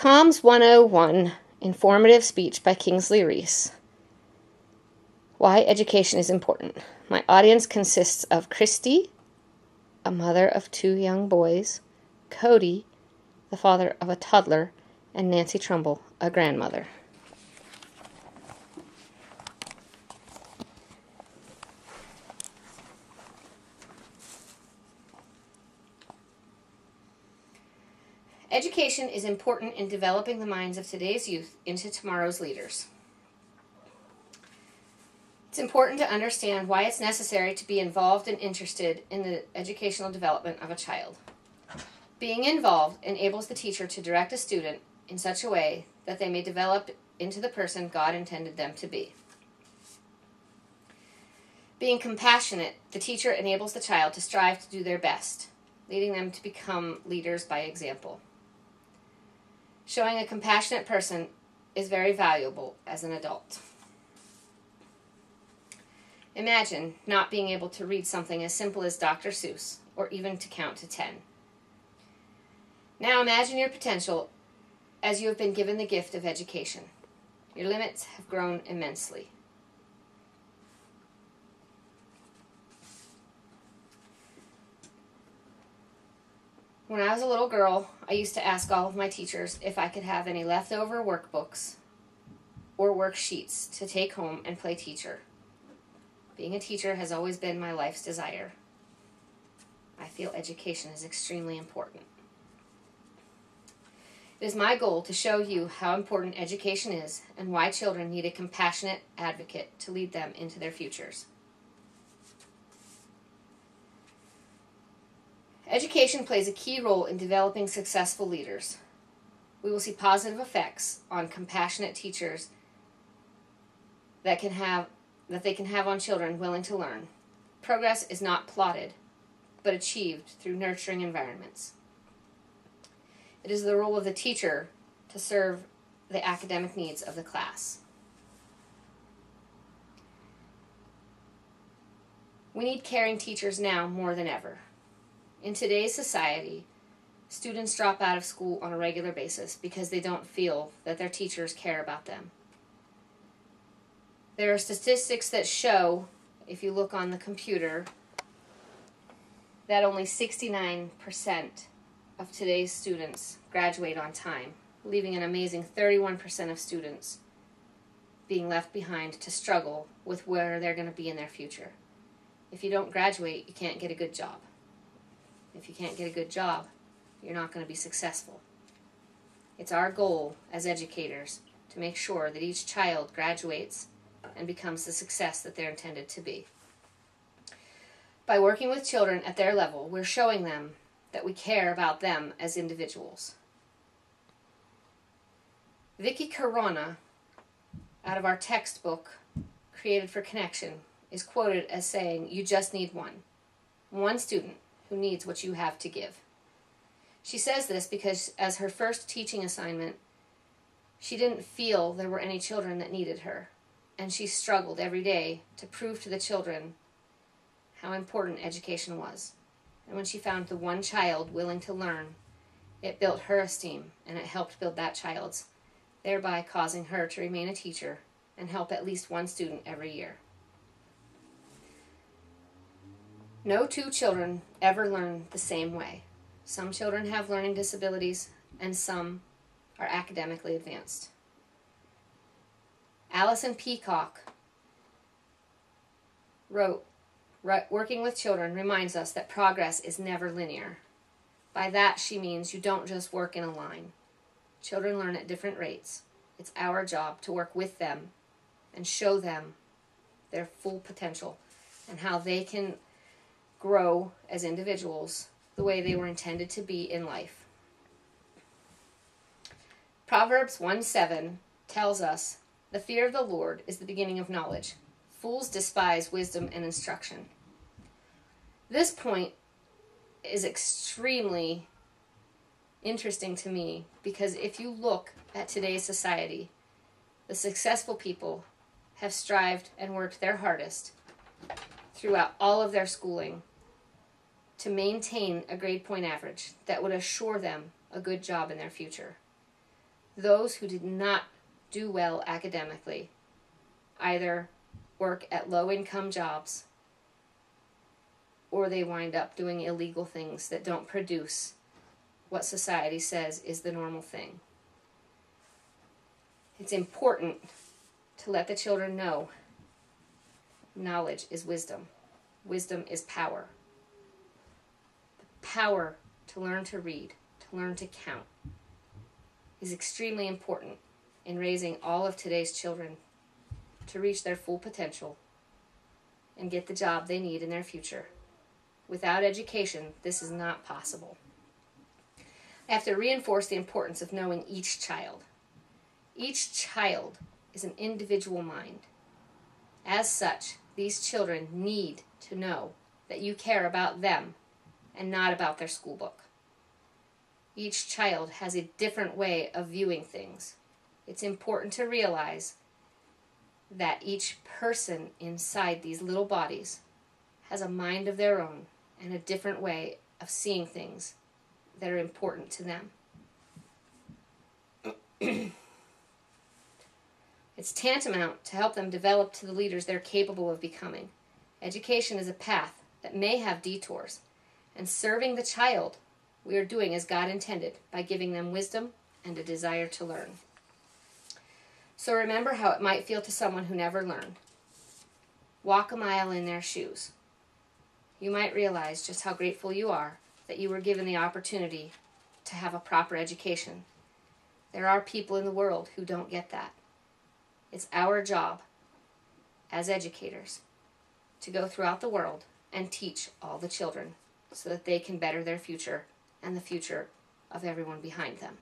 Comms 101, Informative Speech by Kingsley Reese. Why education is important. My audience consists of Christy, a mother of 2 young boys, Cody, the father of a toddler, and Nancy Trumbull, a grandmother. Education is important in developing the minds of today's youth into tomorrow's leaders. It's important to understand why it's necessary to be involved and interested in the educational development of a child. Being involved enables the teacher to direct a student in such a way that they may develop into the person God intended them to be. Being compassionate, the teacher enables the child to strive to do their best, leading them to become leaders by example. Showing a compassionate person is very valuable as an adult. Imagine not being able to read something as simple as Dr. Seuss, or even to count to 10. Now imagine your potential as you have been given the gift of education. Your limits have grown immensely. When I was a little girl, I used to ask all of my teachers if I could have any leftover workbooks or worksheets to take home and play teacher. Being a teacher has always been my life's desire. I feel education is extremely important. It is my goal to show you how important education is and why children need a compassionate advocate to lead them into their futures. Education plays a key role in developing successful leaders. We will see positive effects on compassionate teachers that they can have on children willing to learn. Progress is not plotted, but achieved through nurturing environments. It is the role of the teacher to serve the academic needs of the class. We need caring teachers now more than ever. In today's society, students drop out of school on a regular basis because they don't feel that their teachers care about them. There are statistics that show, if you look on the computer, that only 69% of today's students graduate on time, leaving an amazing 31% of students being left behind to struggle with where they're going to be in their future. If you don't graduate, you can't get a good job. If you can't get a good job, you're not going to be successful. It's our goal as educators to make sure that each child graduates and becomes the success that they're intended to be. By working with children at their level, we're showing them that we care about them as individuals. Vicky Corona, out of our textbook, Created for Connection, is quoted as saying, "You just need one student who needs what you have to give." She says this because as her first teaching assignment, she didn't feel there were any children that needed her, and she struggled every day to prove to the children how important education was. And when she found the one child willing to learn, it built her esteem, and it helped build that child's, thereby causing her to remain a teacher and help at least one student every year. No 2 children ever learn the same way. Some children have learning disabilities, and some are academically advanced. Alison Peacock wrote, "Working with children reminds us that progress is never linear." By that, she means you don't just work in a line. Children learn at different rates. It's our job to work with them and show them their full potential and how they can grow as individuals the way they were intended to be in life. Proverbs 1:7 tells us, "The fear of the Lord is the beginning of knowledge. Fools despise wisdom and instruction." This point is extremely interesting to me because if you look at today's society, the successful people have strived and worked their hardest throughout all of their schooling to maintain a grade point average that would assure them a good job in their future. Those who did not do well academically either work at low-income jobs or they wind up doing illegal things that don't produce what society says is the normal thing. It's important to let the children know knowledge is wisdom. Wisdom is power. The power to learn to read, to learn to count, is extremely important in raising all of today's children to reach their full potential and get the job they need in their future. Without education, this is not possible. I have to reinforce the importance of knowing each child. Each child is an individual mind. As such, these children need to know that you care about them and not about their school book. Each child has a different way of viewing things. It's important to realize that each person inside these little bodies has a mind of their own and a different way of seeing things that are important to them. It's tantamount to help them develop to the leaders they're capable of becoming. Education is a path that may have detours, and serving the child we are doing as God intended by giving them wisdom and a desire to learn. So remember how it might feel to someone who never learned. Walk a mile in their shoes. You might realize just how grateful you are that you were given the opportunity to have a proper education. There are people in the world who don't get that. It's our job as educators to go throughout the world and teach all the children so that they can better their future and the future of everyone behind them.